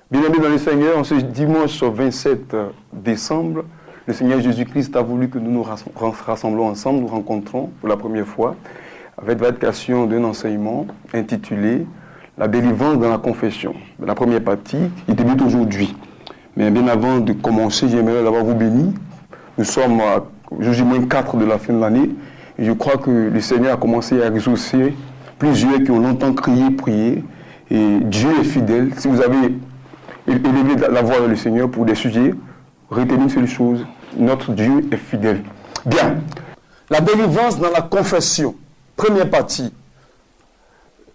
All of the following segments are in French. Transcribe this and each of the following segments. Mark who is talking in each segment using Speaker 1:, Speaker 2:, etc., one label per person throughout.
Speaker 1: Bien-aimés dans le Seigneur, en ce dimanche 27 décembre, le Seigneur Jésus-Christ a voulu que nous nous rassemblons ensemble, nous rencontrons pour la première fois, avec l'éducation d'un enseignement intitulé « La délivrance dans la confession ». La première partie, il débute aujourd'hui. Mais bien avant de commencer, j'aimerais d'abord vous bénir. Nous sommes à J-4 de la fin de l'année, et je crois que le Seigneur a commencé à exaucer plusieurs qui ont longtemps crié, prié, et Dieu est fidèle. Si vous avez élevé la voix vers le Seigneur pour des sujets, retenez une seule chose, notre Dieu est fidèle. Bien, la délivrance dans la confession, première partie.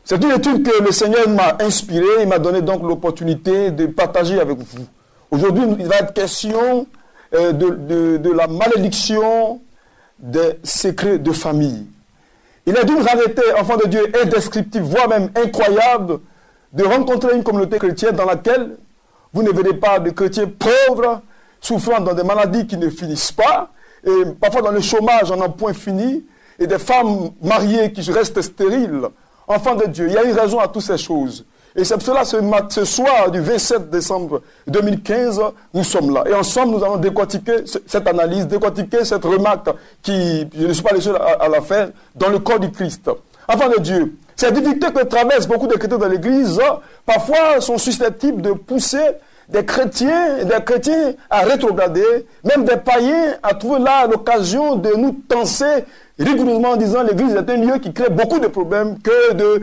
Speaker 1: C'est une étude que le Seigneur m'a inspirée, il m'a donné donc l'opportunité de partager avec vous. Aujourd'hui, il va être question de la malédiction des secrets de famille. Il est d'une rareté, enfant de Dieu, indescriptible, voire même incroyable, de rencontrer une communauté chrétienne dans laquelle vous ne verrez pas de chrétiens pauvres, souffrant dans des maladies qui ne finissent pas, et parfois dans le chômage en un point fini, et des femmes mariées qui restent stériles. Enfants de Dieu, il y a une raison à toutes ces choses. Et c'est pour cela, ce soir du 27 décembre 2015, nous sommes là. Et ensemble, nous allons décortiquer cette analyse, décortiquer cette remarque qui, je ne suis pas le seul à la faire, dans le corps du Christ. Enfants de Dieu, ces difficultés que traversent beaucoup de chrétiens dans l'Église, parfois sont susceptibles de pousser des chrétiens à rétrograder, même des païens à trouver là l'occasion de nous tenser rigoureusement en disant l'Église est un lieu qui crée beaucoup de problèmes que de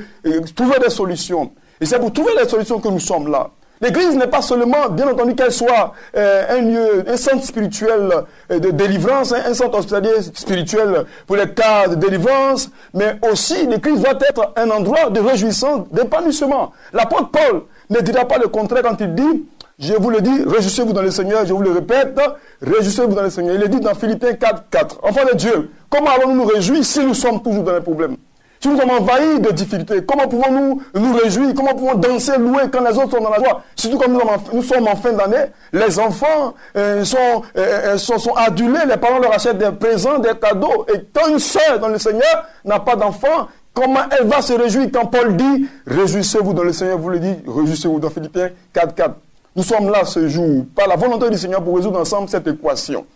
Speaker 1: trouver des solutions. Et c'est pour trouver les solutions que nous sommes là. L'Église n'est pas seulement, bien entendu, qu'elle soit un lieu, un centre spirituel de délivrance, un centre hospitalier spirituel pour les cas de délivrance, mais aussi l'Église doit être un endroit de réjouissance, d'épanouissement. L'apôtre Paul ne dira pas le contraire quand il dit, je vous le dis, réjouissez-vous dans le Seigneur, je vous le répète, réjouissez-vous dans le Seigneur. Il est dit dans Philippiens 4:4. Enfants de Dieu, comment allons-nous nous réjouir si nous sommes toujours dans les problèmes? Si nous sommes envahis de difficultés, comment pouvons-nous nous réjouir? Comment pouvons-nous danser, louer quand les autres sont dans la joie? Surtout comme nous sommes en fin d'année, les enfants sont adulés, les parents leur achètent des présents, des cadeaux. Et quand une sœur dans le Seigneur n'a pas d'enfant, comment elle va se réjouir quand Paul dit « Réjouissez-vous dans le Seigneur », vous le dites, réjouissez-vous dans Philippiens 4:4. Nous sommes là ce jour, par la volonté du Seigneur, pour résoudre ensemble cette équation.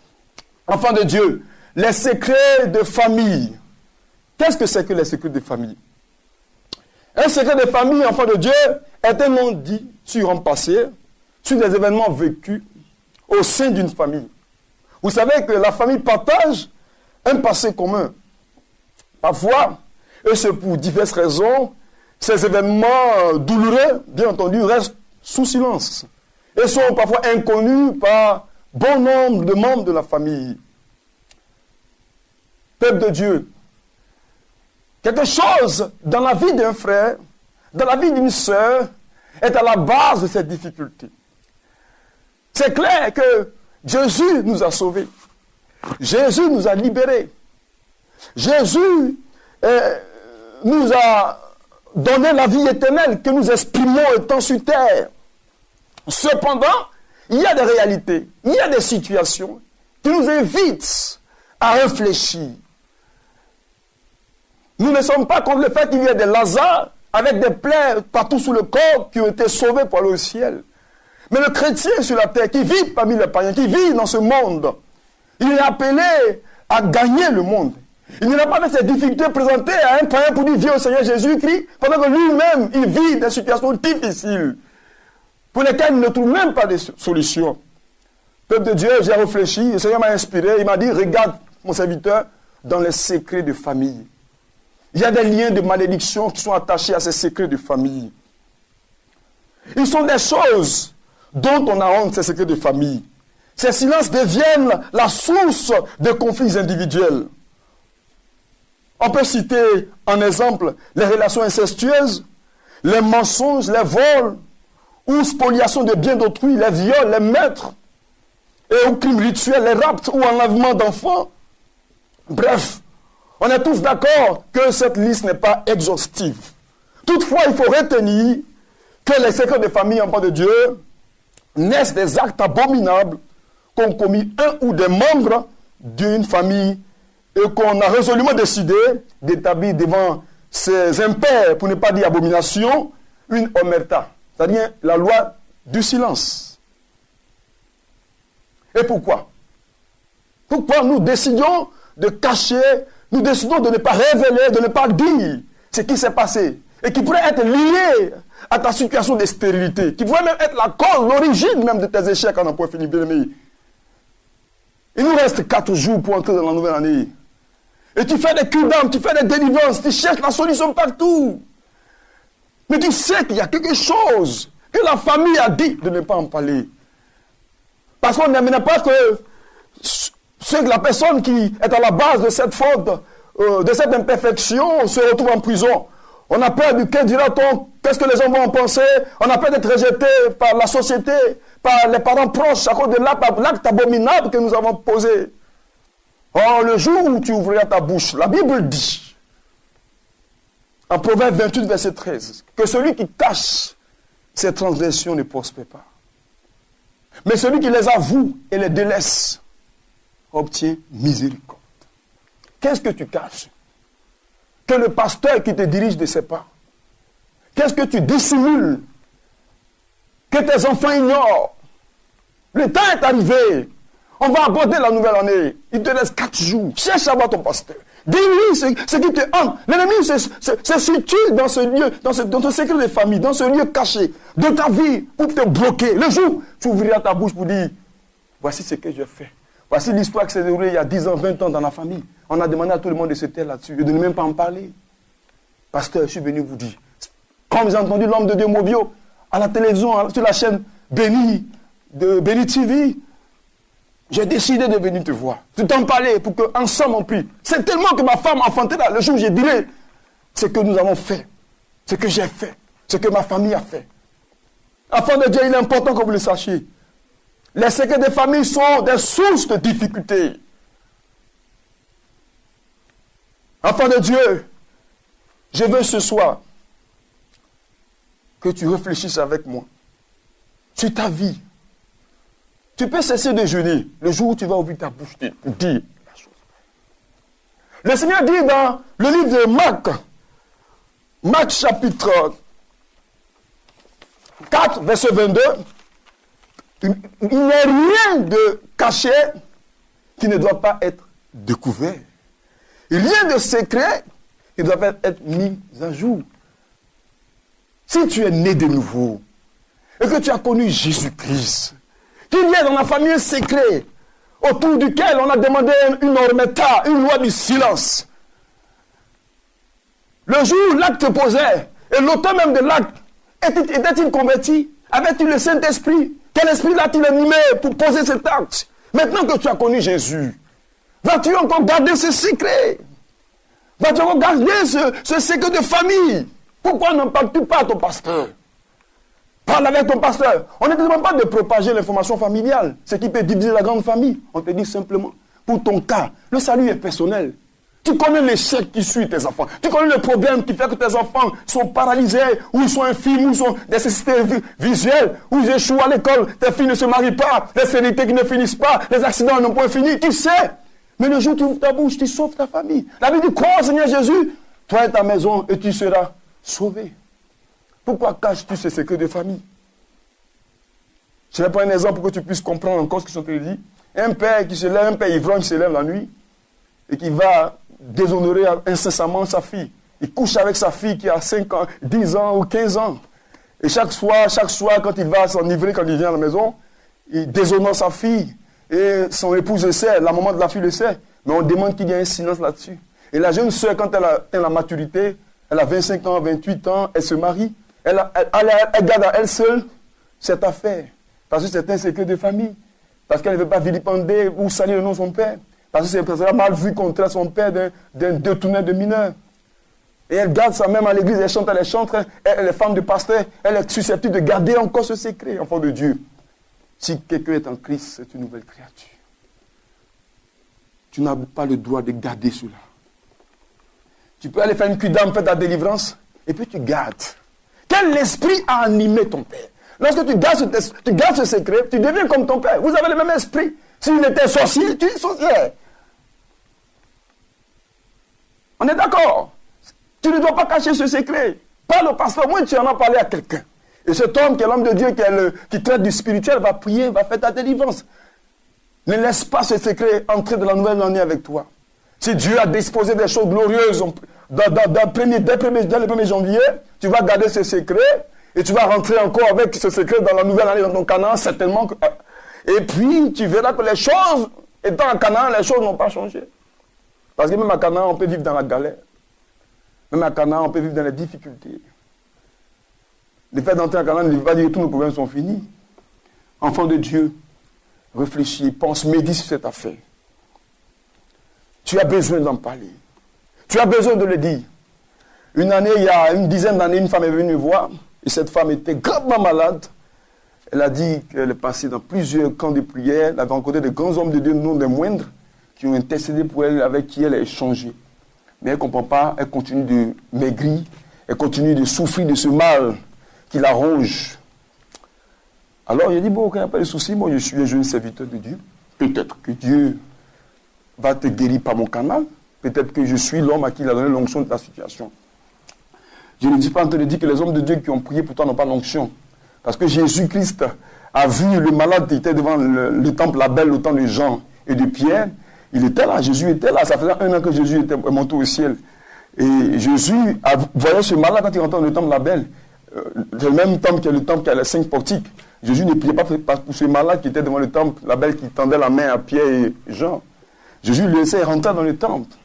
Speaker 1: Enfants de Dieu, les secrets de famille. Qu'est-ce que c'est que les secrets de famille? Un secret de famille, enfant de Dieu, est un nom dit sur un passé, sur des événements vécus au sein d'une famille. Vous savez que la famille partage un passé commun. Parfois, et c'est pour diverses raisons, ces événements douloureux, bien entendu, restent sous silence et sont parfois inconnus par bon nombre de membres de la famille. Peuple de Dieu, quelque chose dans la vie d'un frère, dans la vie d'une sœur, est à la base de cette difficulté. C'est clair que Jésus nous a sauvés. Jésus nous a libérés. Jésus nous a donné la vie éternelle que nous exprimons étant sur terre. Cependant, il y a des réalités, il y a des situations qui nous invitent à réfléchir. Nous ne sommes pas contre le fait qu'il y ait des Lazare avec des plaies partout sous le corps qui ont été sauvés pour aller au ciel. Mais le chrétien sur la terre qui vit parmi les païens, qui vit dans ce monde, il est appelé à gagner le monde. Il n'a pas fait ces difficultés présentées à un païen pour dire viens au Seigneur Jésus-Christ, pendant que lui-même, il vit des situations difficiles pour lesquelles il ne trouve même pas de solution. Peuple de Dieu, j'ai réfléchi, le Seigneur m'a inspiré, il m'a dit regarde mon serviteur dans les secrets de famille. Il y a des liens de malédiction qui sont attachés à ces secrets de famille. Ils sont des choses dont on a honte, ces secrets de famille. Ces silences deviennent la source de conflits individuels. On peut citer en exemple les relations incestueuses, les mensonges, les vols, ou spoliation de biens d'autrui, les viols, les meurtres, et aux crimes rituels, les rapts ou enlèvements d'enfants. Bref, on est tous d'accord que cette liste n'est pas exhaustive. Toutefois, il faut retenir que les secrets de famille, enfants de Dieu, naissent des actes abominables qu'ont commis un ou des membres d'une famille et qu'on a résolument décidé d'établir devant ces impairs, pour ne pas dire abomination, une omerta. C'est-à-dire la loi
Speaker 2: du silence. Et pourquoi? Pourquoi nous décidons de cacher, nous décidons de ne pas révéler, de ne pas dire ce qui s'est passé et qui pourrait être lié à ta situation de stérilité, qui pourrait même être la cause, l'origine même de tes échecs en emploi fini, bien-aimé. Il nous reste 4 jours pour entrer dans la nouvelle année. Et tu fais des cures d'âme, tu fais des délivrances, tu cherches la solution partout. Mais tu sais qu'il y a quelque chose que la famille a dit de ne pas en parler. Parce qu'on n'aime pas que la personne qui est à la base de cette faute, de cette imperfection, se retrouve en prison. On a peur du que dira-t-on, qu'est-ce que les gens vont en penser. On a peur d'être rejeté par la société, par les parents proches, à cause de l'acte abominable que nous avons posé. Or, le jour où tu ouvriras ta bouche, la Bible dit, en Proverbe 28, verset 13, que celui qui cache ses transgressions ne prospère pas. Mais celui qui les avoue et les délaisse obtient miséricorde. Qu'est-ce que tu caches? Que le pasteur qui te dirige ne sait pas. Qu'est-ce que tu dissimules? Que tes enfants ignorent. Le temps est arrivé. On va aborder la nouvelle année. Il te reste 4 jours. Cherche à voir ton pasteur. Dis-lui ce qui te hante. L'ennemi se situe dans ce lieu, dans ton secret de famille, dans ce lieu caché de ta vie pour te bloquer. Le jour, tu ouvriras ta bouche pour dire, voici ce que j'ai fait. Voici l'histoire qui s'est déroulée il y a 10 ans, 20 ans dans la famille. On a demandé à tout le monde de se taire là-dessus et de ne même pas en parler. Pasteur, je suis venu vous dire, quand j'ai entendu l'homme de Dieu Mobio à la télévision, sur la chaîne Béni, de Béni TV, j'ai décidé de venir te voir, de t'en parler pour qu'ensemble on prie. C'est tellement que ma femme a enfanté là, le jour où j'ai dit ce que nous avons fait, ce que j'ai fait, ce que ma famille a fait. Enfant de Dieu, il est important que vous le sachiez. Les secrets des familles sont des sources de difficultés. Enfant de Dieu, je veux ce soir que tu réfléchisses avec moi sur ta vie. Tu peux cesser de jeûner le jour où tu vas ouvrir ta bouche pour dire la chose. Le Seigneur dit dans le livre de Marc chapitre 4, verset 22, il n'y a rien de caché qui ne doit pas être découvert. Rien de secret qui doit être mis à jour. Si tu es né de nouveau et que tu as connu Jésus-Christ, qu'il y ait dans la famille un secret autour duquel on a demandé une ormeta, une loi du silence. Le jour où l'acte se posait, et l'auteur même de l'acte, était-il converti? Avait-il le Saint-Esprit? Quel esprit l'a-t-il animé pour poser cet acte? Maintenant que tu as connu Jésus, vas-tu encore garder ce secret? Vas-tu encore garder ce secret de famille? Pourquoi n'en parles-tu pas à ton pasteur? Parle avec ton pasteur. On ne te demande pas de propager l'information familiale, ce qui peut diviser la grande famille. On te dit simplement, pour ton cas, le salut est personnel. Tu connais l'échec qui suit tes enfants. Tu connais le problème qui fait que tes enfants sont paralysés, ou ils sont infimes, ou ils sont des nécessités visuelles, ou ils échouent à l'école, tes filles ne se marient pas, les stérilités qui ne finissent pas, les accidents n'ont point fini. Tu sais. Mais le jour où tu ouvres ta bouche, tu sauves ta famille. La Bible dit, crois au Seigneur Jésus, toi et ta maison, et tu seras sauvé. Pourquoi caches-tu ces secrets de famille? Je vais prendre un exemple pour que tu puisses comprendre encore ce que je suis en train de dire. Un père qui se lève, un père ivrogne qui se lève la nuit et qui va déshonorer incessamment sa fille. Il couche avec sa fille qui a 5 ans, 10 ans ou 15 ans. Et chaque soir, quand il va s'enivrer, quand il vient à la maison, il déshonore sa fille. Et son épouse le sait, la maman de la fille le sait. Mais on demande qu'il y ait un silence là-dessus. Et la jeune sœur, quand elle atteint la maturité, elle a 25 ans, 28 ans, elle se marie. Elle garde à elle seule cette affaire. Parce que c'est un secret de famille. Parce qu'elle ne veut pas vilipender ou salir le nom de son père. Parce que c'est mal vu contre son père d'un détourneur de mineur. Et elle garde ça même à l'église, elle chante, elle est femme de pasteur, elle est susceptible de garder encore ce secret, enfant de Dieu. Si quelqu'un est en Christ, c'est une nouvelle créature. Tu n'as pas le droit de garder cela. Tu peux aller faire une cuidame, faire ta délivrance, et puis tu gardes. Quel esprit a animé ton père? Lorsque tu gardes ce secret, tu deviens comme ton père. Vous avez le même esprit. S'il était sorcier, tu es sorcière. On est d'accord? Tu ne dois pas cacher ce secret. Parle au pasteur. Moi, tu en as parlé à quelqu'un. Et cet homme qui est l'homme de Dieu, qui traite du spirituel, va prier, va faire ta délivrance. Ne laisse pas ce secret entrer dans la nouvelle année avec toi. Si Dieu a disposé des choses glorieuses dès le 1er janvier, tu vas garder ce secret et tu vas rentrer encore avec ce secret dans la nouvelle année dans ton Canaan, certainement. Et puis, tu verras que les choses, étant à Canaan, les choses n'ont pas changé. Parce que même à Canaan, on peut vivre dans la galère. Même à Canaan, on peut vivre dans les difficultés. Le fait d'entrer à Canaan ne veut pas dire que tous nos problèmes sont finis. Enfant de Dieu, réfléchis, pense, médite sur cette affaire. Tu as besoin d'en parler. Tu as besoin de le dire. Une année, il y a une dizaine d'années, une femme est venue me voir. Et cette femme était gravement malade. Elle a dit qu'elle est passée dans plusieurs camps de prière. Elle avait rencontré de grands hommes de Dieu, non des moindres, qui ont intercédé pour elle, avec qui elle a échangé. Mais elle ne comprend pas, elle continue de maigrir, elle continue de souffrir de ce mal qui la ronge. Alors il a dit, bon, il n'y a pas de souci, moi je suis un jeune serviteur de Dieu. Peut-être que Dieu va te guérir par mon canal. Peut-être que je suis l'homme à qui il a donné l'onction de ta situation. Je ne dis pas en train de dire que les hommes de Dieu qui ont prié pour toi n'ont pas l'onction. Parce que Jésus-Christ a vu le malade qui était devant le temple Abel au temps de Jean et de Pierre. Il était là, Jésus était là. Ça faisait 1 an que Jésus était monté au ciel. Et Jésus voyait ce malade quand il rentrait dans le temple Abel. C'est le même temple qui est le temple qui a les 5 portiques. Jésus ne priait pas pour ce malade qui était devant le temple Abel, qui tendait la main à Pierre et Jean. Jésus le laissait rentrer dans le temple.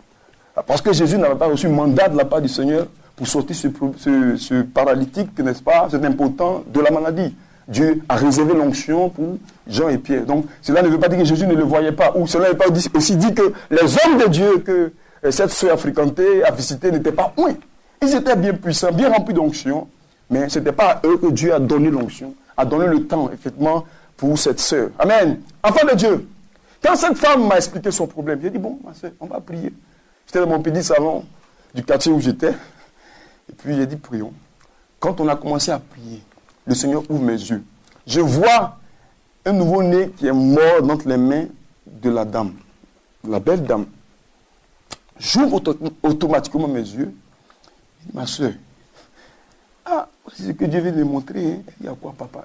Speaker 2: Parce que Jésus n'avait pas reçu mandat de la part du Seigneur pour sortir ce paralytique, n'est-ce pas, cet impotent de la maladie. Dieu a réservé l'onction pour Jean et Pierre. Donc, cela ne veut pas dire que Jésus ne le voyait pas. Ou cela ne veut pas aussi dire que les hommes de Dieu que cette sœur a fréquenté, a visité, n'étaient pas oui. Ils étaient bien puissants, bien remplis d'onction. Mais ce n'était pas à eux que Dieu a donné l'onction, a donné le temps, effectivement, pour cette sœur. Amen. Enfant de Dieu, quand cette femme m'a expliqué son problème, j'ai dit, bon, ma sœur, on va prier. J'étais dans mon petit salon du quartier où j'étais. Et puis j'ai dit, prions. Quand on a commencé à prier, le Seigneur ouvre mes yeux. Je vois un nouveau-né qui est mort dans les mains de la dame, la belle dame. J'ouvre automatiquement mes yeux. Je dis, ma soeur, c'est ce que Dieu vient de montrer. Hein. Il y a quoi, papa?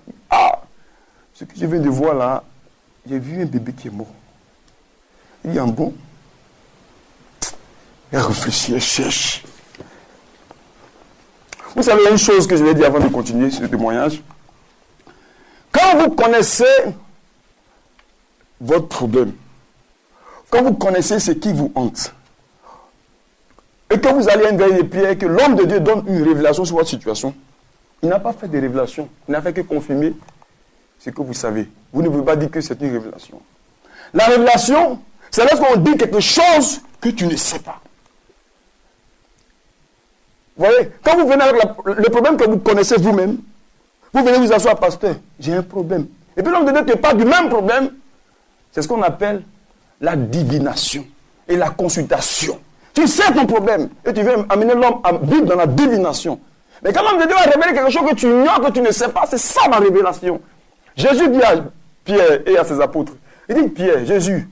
Speaker 2: Ce que je viens de voir là, j'ai vu un bébé qui est mort. Il y a un bon. Elle réfléchit, elle cherche. Vous savez, il y a une chose que je vais dire avant de continuer ce témoignage. Quand vous connaissez votre problème, quand vous connaissez ce qui vous hante, et que vous allez à une veille de prière, que l'homme de Dieu donne une révélation sur votre situation, il n'a pas fait de révélation, il n'a fait que confirmer ce que vous savez. Vous ne pouvez pas dire que c'est une révélation. La révélation, c'est lorsqu'on dit quelque chose que tu ne sais pas. Vous voyez, quand vous venez avec le problème que vous connaissez vous-même, vous venez vous asseoir, pasteur, j'ai un problème. Et puis l'homme de Dieu te parle du même problème. C'est ce qu'on appelle la divination et la consultation. Tu sais ton problème et tu veux amener l'homme à vivre dans la divination. Mais quand l'homme de Dieu va révéler quelque chose que tu ignores, que tu ne sais pas, c'est ça ma révélation. Jésus dit à Pierre et à ses apôtres, il dit Pierre, Jésus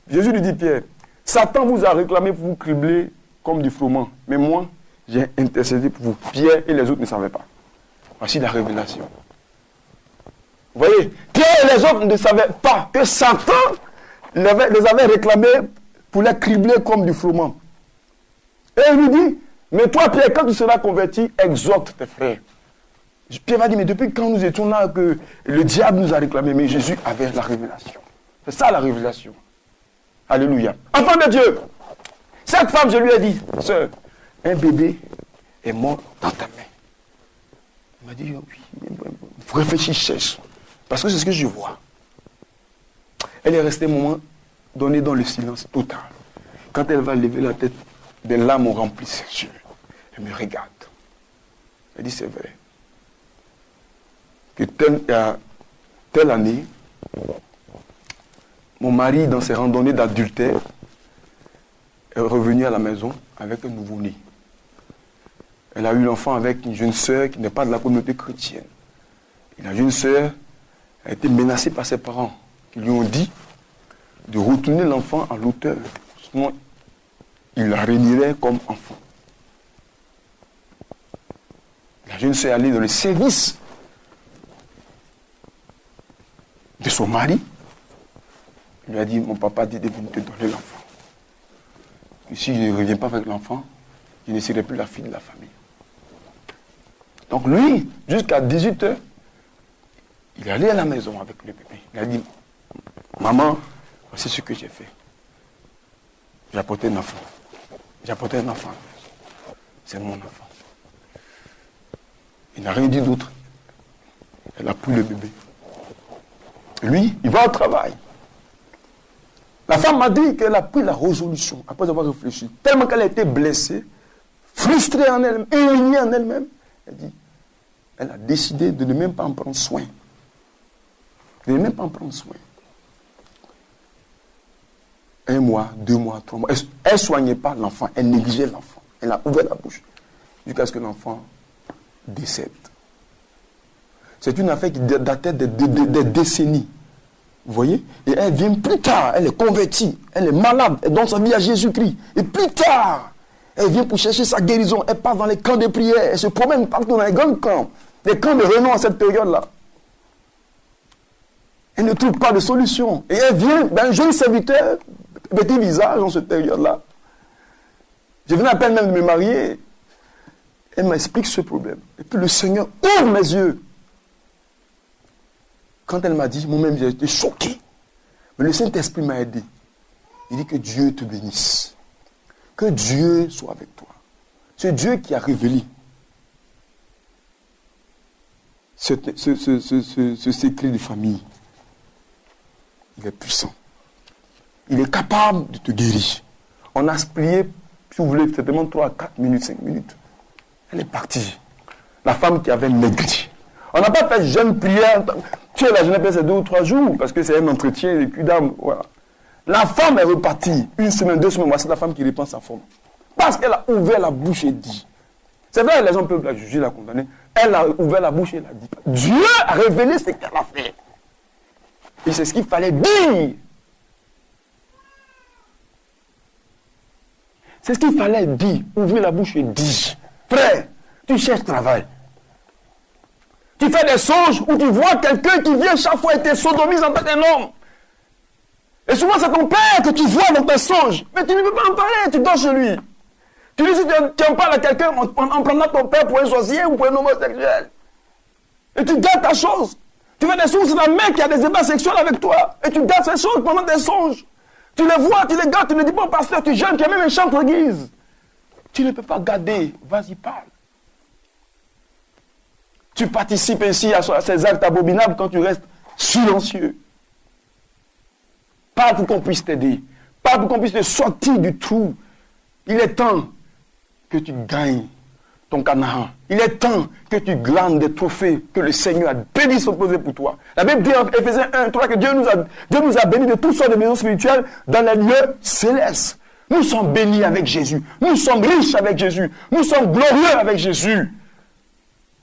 Speaker 2: lui dit Pierre, Satan vous a réclamé pour vous cribler comme du froment. Mais moi, j'ai intercédé pour vous. Pierre et les autres ne savaient pas. Voici la révélation. Vous voyez, Pierre et les autres ne savaient pas que Satan les avait réclamés pour les cribler comme du froment. Et il lui dit, mais toi Pierre, quand tu seras converti, exhorte tes frères. Pierre va dire, mais depuis quand nous étions là, que le diable nous a réclamé, mais Jésus avait la révélation. C'est ça la révélation. Alléluia. Enfant de Dieu, cette femme, je lui ai dit, sœur, un bébé est mort dans ta main. Il m'a dit, oui, réfléchis, cherche. Parce que c'est ce que je vois. Elle est restée un moment donné dans le silence total. Quand elle va lever la tête, des larmes ont rempli ses yeux. Elle me regarde. Elle dit, c'est vrai. Que telle année, mon mari, dans ses randonnées d'adultère, est revenu à la maison avec un nouveau-né. Elle a eu l'enfant avec une jeune sœur qui n'est pas de la communauté chrétienne. Et la jeune sœur a été menacée par ses parents qui lui ont dit de retourner l'enfant à l'auteur. Sinon, il la réunirait comme enfant. La jeune sœur est allée dans le service de son mari. Il lui a dit, mon papa dit de venir te donner l'enfant. Et si je ne reviens pas avec l'enfant, je ne serai plus la fille de la famille. Donc lui, jusqu'à 18h, il est allé à la maison avec le bébé. Il a dit, maman, voici ce que j'ai fait. J'ai apporté un enfant. J'ai apporté un enfant. C'est mon enfant. Il n'a rien dit d'autre. Elle a pris le bébé. Lui, il va au travail. La femme m'a dit qu'elle a pris la résolution, après avoir réfléchi, tellement qu'elle a été blessée, frustrée en elle-même, humiliée en elle-même. Elle a décidé de ne même pas en prendre soin. De ne même pas en prendre soin. 1 mois, 2 mois, 3 mois. Elle ne soignait pas l'enfant, elle négligeait l'enfant. Elle a ouvert la bouche jusqu'à ce que l'enfant décède. C'est une affaire qui datait des décennies. Vous voyez? Et elle vient plus tard, elle est convertie, elle est malade, elle donne sa vie à Jésus-Christ. Et plus tard, elle vient pour chercher sa guérison, elle passe dans les camps de prière, elle se promène partout dans les grands camps, les camps de renom à cette période-là. Elle ne trouve pas de solution. Et elle vient d'un jeune serviteur, petit visage dans cette période-là. Je venais à peine même de me marier. Elle m'explique ce problème. Et puis le Seigneur ouvre mes yeux. Quand elle m'a dit, moi-même j'ai été choqué. Mais le Saint-Esprit m'a aidé. Il dit que Dieu te bénisse. Que Dieu soit avec toi. C'est Dieu qui a révélé ce secret de famille. Il est puissant. Il est capable de te guérir. On a prié, si vous voulez, certainement 3 à 4 minutes, 5 minutes. Elle est partie. La femme qui avait maigri. On n'a pas fait jeune prière. Tu es la jeune prière, c'est 2 ou 3 jours, parce que c'est un entretien de cul d'âme. Voilà. La femme est repartie. 1 semaine, 2 semaines, c'est la femme qui reprend sa forme. Parce qu'elle a ouvert la bouche et dit. C'est vrai, les gens peuvent la juger, la condamner. Elle a ouvert la bouche et elle a dit. Dieu a révélé ce qu'elle a fait. Et c'est ce qu'il fallait dire. C'est ce qu'il fallait dire. Ouvrir la bouche et dire. Frère, tu cherches travail. Tu fais des songes où tu vois quelqu'un qui vient chaque fois et te sodomise en tant qu'un homme. Et souvent c'est ton père que tu vois dans tes songes. Mais tu ne peux pas en parler, tu dors chez lui. Tu dis si tu en parles à quelqu'un en prenant ton père pour un sorcier ou pour un homosexuel. Et tu gardes ta chose. Tu fais des songes, c'est ta mère qui a des ébats sexuels avec toi. Et tu gardes ces choses pendant tes songes. Tu les vois, tu les gardes, tu ne dis pas au pasteur, tu jeûnes, tu as même un chant d'église. Tu ne peux pas garder. Vas-y, parle. Tu participes ainsi à ces actes abominables quand tu restes silencieux. Pas pour qu'on puisse t'aider. Pas pour qu'on puisse te sortir du trou. Il est temps que tu gagnes ton Canaan. Il est temps que tu glandes des trophées que le Seigneur a béni s'opposer pour toi. La Bible dit en Éphésiens 1, 3 que Dieu nous a bénis de toutes sortes de maisons spirituelles dans les lieux célestes. Nous sommes bénis avec Jésus. Nous sommes riches avec Jésus. Nous sommes glorieux avec Jésus.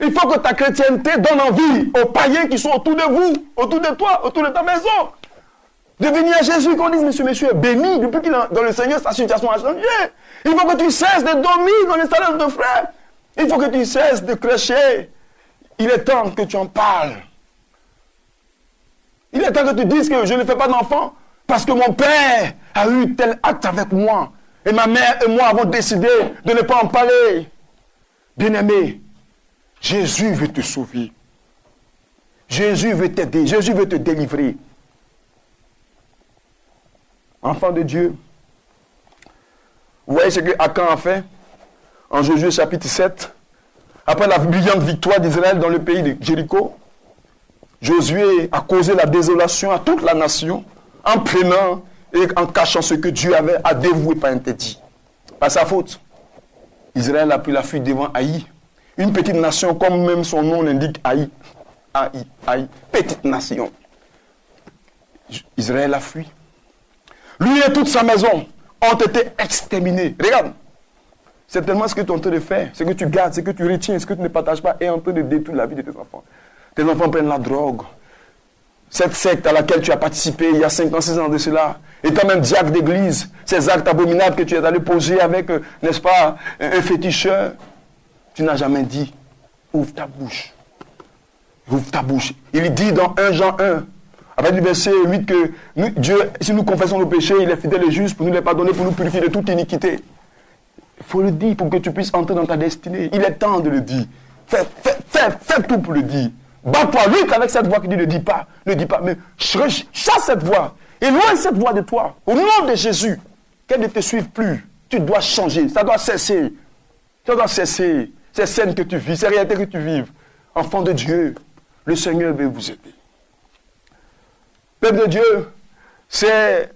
Speaker 2: Il faut que ta chrétienté donne envie aux païens qui sont autour de vous, autour de toi, autour de ta maison. De venir à Jésus, qu'on dise, monsieur est béni, depuis qu'il est dans le Seigneur, sa situation a changé. Il faut que tu cesses de dormir dans les salons de frères. Il faut que tu cesses de clocher. Il est temps que tu en parles. Il est temps que tu dises que je ne fais pas d'enfant parce que mon père a eu tel acte avec moi. Et ma mère et moi avons décidé de ne pas en parler. Bien-aimé, Jésus veut te sauver. Jésus veut t'aider. Jésus veut te délivrer. Enfant de Dieu, vous voyez ce que Akan a fait en Josué chapitre 7, après la brillante victoire d'Israël dans le pays de Jéricho. Josué a causé la désolation à toute la nation en prenant et en cachant ce que Dieu avait à dévouer par interdit. Par sa faute, Israël a pris la fuite devant Haï. Une petite nation, comme même son nom l'indique, Haï. Haï, petite nation. Israël a fui. Lui et toute sa maison ont été exterminés. Regarde, c'est tellement ce que tu es en train de faire, ce que tu gardes, ce que tu retiens, ce que tu ne partages pas, est en train de détruire la vie de tes enfants. Tes enfants prennent la drogue. Cette secte à laquelle tu as participé il y a 5 ans, 6 ans de cela, étant même diacre d'église, ces actes abominables que tu es allé poser avec, n'est-ce pas, un féticheur, tu n'as jamais dit, ouvre ta bouche. Ouvre ta bouche. Il dit dans 1 Jean 1, Avec le verset 8 que Dieu, si nous confessons nos péchés, il est fidèle et juste pour nous les pardonner, pour nous purifier de toute iniquité. Il faut le dire pour que tu puisses entrer dans ta destinée. Il est temps de le dire. Fais tout pour le dire. Bats-toi, lutte avec cette voix qui dit ne dis pas, mais chasse cette voix. Éloigne cette voix de toi. Au nom de Jésus, qu'elle ne te suive plus. Tu dois changer, ça doit cesser. Ça doit cesser. Ces scènes que tu vis, ces réalités que tu vives. Enfant de Dieu, le Seigneur veut vous aider. Peuple de Dieu, ces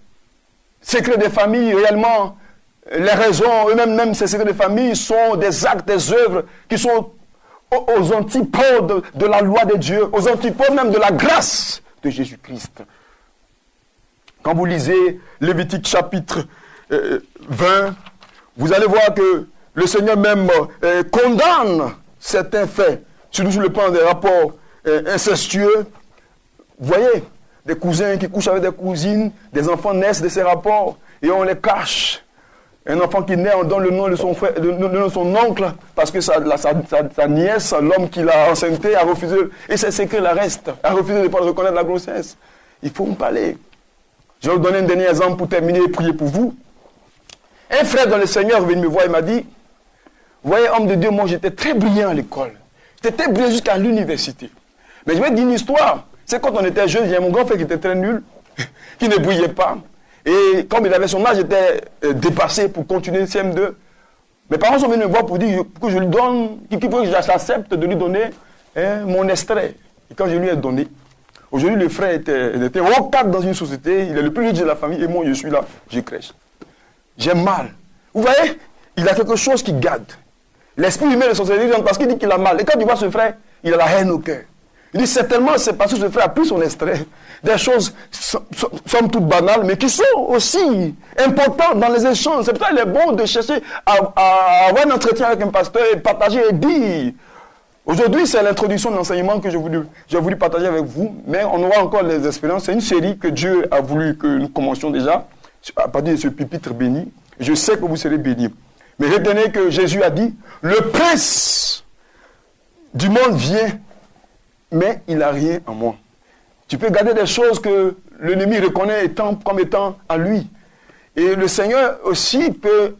Speaker 2: secrets des familles, réellement, les raisons, eux-mêmes, ces secrets des familles sont des actes, des œuvres qui sont aux antipodes de la loi de Dieu, aux antipodes même de la grâce de Jésus-Christ. Quand vous lisez Lévitique chapitre 20, vous allez voir que le Seigneur même condamne certains faits, surtout sur le plan des rapports incestueux. Vous voyez, des cousins qui couchent avec des cousines, des enfants naissent de ces rapports et on les cache. Un enfant qui naît, on donne le nom de son frère, le nom de son oncle, parce que sa nièce, l'homme qui l'a enceinté, a refusé, et ses secrets la restent, a refusé de reconnaître la grossesse. Il faut me parler. Je vais vous donner un dernier exemple pour terminer et prier pour vous. Un frère dans le Seigneur est venu me voir et m'a dit, vous voyez, homme de Dieu, moi j'étais très brillant à l'école. J'étais très brillant jusqu'à l'université. Mais je vais te dire une histoire. C'est quand on était jeune, il y a mon grand frère qui était très nul, qui ne brillait pas. Et comme il avait son âge, j'étais dépassé pour continuer le CM2. Mes parents sont venus me voir pour dire que je lui donne, qu'il faut que j'accepte de lui donner mon extrait. Et quand je lui ai donné, aujourd'hui le frère était haut cadre dans une société, il est le plus riche de la famille, et moi je suis là, je crèche. J'ai mal. Vous voyez, il a quelque chose qui garde. L'esprit humain de son cerveau, parce qu'il dit qu'il a mal. Et quand tu vois ce frère, il a la haine au cœur. Il dit certainement c'est parce que ce frère a pris son extrait. Des choses somme toute banales, mais qui sont aussi importantes dans les échanges. C'est pour ça qu'il est bon de chercher à avoir un entretien avec un pasteur et partager et dire. Aujourd'hui, c'est l'introduction de l'enseignement que j'ai voulu partager avec vous, mais on aura encore les expériences. C'est une série que Dieu a voulu que nous commencions déjà, à partir de ce pupitre béni. Je sais que vous serez bénis. Mais retenez que Jésus a dit, le prince du monde vient, mais il n'a rien en moi. Tu peux garder des choses que l'ennemi reconnaît comme étant à lui. Et le Seigneur aussi peut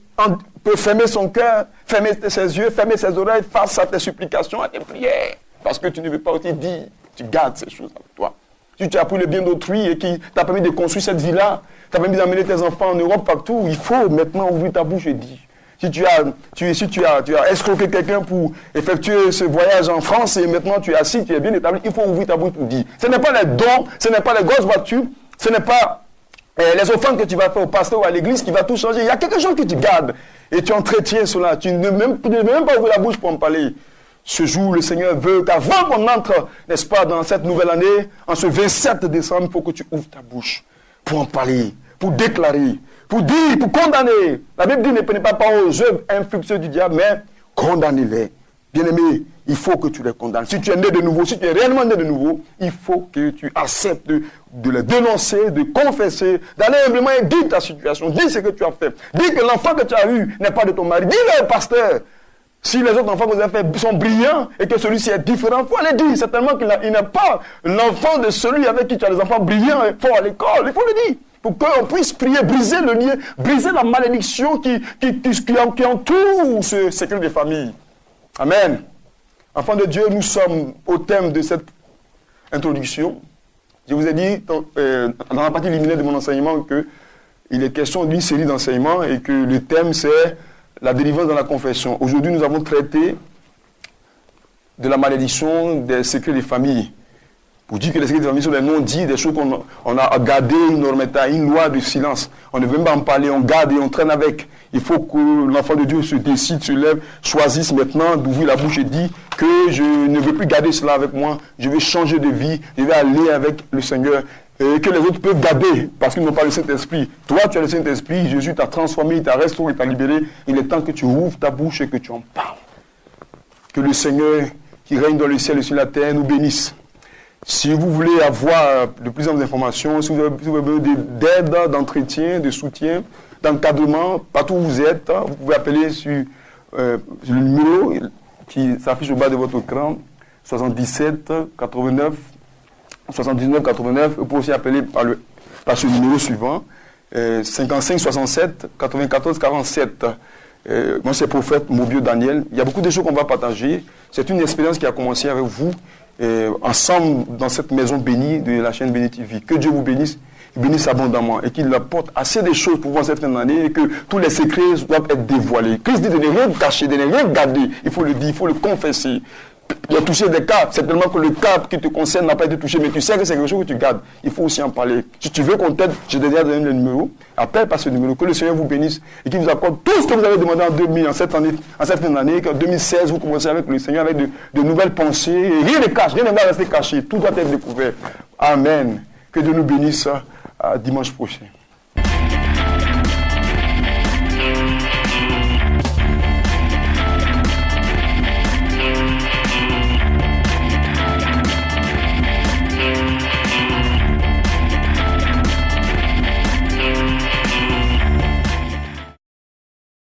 Speaker 2: fermer son cœur, fermer ses yeux, fermer ses oreilles face à tes supplications, à tes prières. Parce que tu ne veux pas aussi dire, tu gardes ces choses avec toi. Si tu as pris le bien d'autrui et qui t'a permis de construire cette vie-là, t'a permis d'amener tes enfants en Europe, partout, il faut maintenant ouvrir ta bouche et dire. Si tu as escroqué quelqu'un pour effectuer ce voyage en France et maintenant tu es assis, tu es bien établi, il faut ouvrir ta bouche pour dire. Ce n'est pas les dons, ce n'est pas les grosses voitures, ce n'est pas les offrandes que tu vas faire au pasteur ou à l'église qui va tout changer. Il y a quelque chose que tu gardes et tu entretiens cela. Tu ne veux même pas ouvrir la bouche pour en parler. Ce jour, le Seigneur veut qu'avant qu'on entre, n'est-ce pas, dans cette nouvelle année, en ce 27 décembre, il faut que tu ouvres ta bouche pour en parler, pour déclarer, pour dire, pour condamner. La Bible dit ne prenez pas part aux œuvres infructueuses du diable, mais condamnez-les. Bien-aimé, il faut que tu les condamnes. Si tu es né de nouveau, si tu es réellement né de nouveau, il faut que tu acceptes de les dénoncer, de confesser, d'aller humblement et dire ta situation, dire ce que tu as fait. Dis que l'enfant que tu as eu n'est pas de ton mari. Dis-le au pasteur. Si les autres enfants que vous avez faits sont brillants et que celui-ci est différent, il faut aller dire certainement qu'il n'est pas l'enfant de celui avec qui tu as des enfants brillants et forts à l'école. Il faut le dire. Pour qu'on puisse prier, briser le lien, briser la malédiction qui entoure ce secret des familles. Amen. Enfants de Dieu, nous sommes au thème de cette introduction. Je vous ai dit dans la partie liminaire de mon enseignement qu'il est question d'une série d'enseignements et que le thème c'est la délivrance dans la confession. Aujourd'hui, nous avons traité de la malédiction des secrets des familles. Pour dire que les secrets des familles sont des non-dits, des choses qu'on a gardées, une loi de silence. On ne veut même pas en parler, on garde et on traîne avec. Il faut que l'enfant de Dieu se décide, se lève, choisisse maintenant d'ouvrir la bouche et dire que je ne veux plus garder cela avec moi, je vais changer de vie, je vais aller avec le Seigneur. Et que les autres peuvent garder, parce qu'ils n'ont pas le Saint-Esprit. Toi, tu as le Saint-Esprit, Jésus t'a transformé, il t'a restauré, il t'a libéré. Il est temps que tu ouvres ta bouche et que tu en parles. Que le Seigneur, qui règne dans le ciel et sur la terre, nous bénisse. Si vous voulez avoir de plus en plus d'informations, si vous avez besoin d'aide, d'entretien, de soutien, d'encadrement, partout où vous êtes, vous pouvez appeler sur le numéro qui s'affiche au bas de votre écran, 77 89
Speaker 1: 79 89. Vous pouvez aussi appeler par ce numéro suivant, 55 67 94 47. Moi, c'est prophète Mobio Daniel. Il y a beaucoup de choses qu'on va partager. C'est une expérience qui a commencé avec vous, ensemble dans cette maison bénie de la chaîne Béni TV. Que Dieu vous bénisse, bénisse abondamment et qu'il apporte assez de choses pour voir cette fin d'année et que tous les secrets doivent être dévoilés. Christ dit de ne rien cacher, de ne rien garder. Il faut le dire, il faut le confesser. Il a touché des cas, c'est tellement que le cas qui te concerne n'a pas été touché, mais tu sais que c'est quelque chose que tu gardes. Il faut aussi en parler. Si tu veux qu'on t'aide, je t'ai déjà donné le numéro. Appelle par ce numéro, que le Seigneur vous bénisse et qu'il vous accorde tout ce que vous avez demandé en 2000, en cette fin d'année, qu'en 2016, vous commencez avec le Seigneur, avec de nouvelles pensées. Et rien ne cache, rien ne va rester caché. Tout doit être découvert. Amen. Que Dieu nous bénisse à dimanche prochain.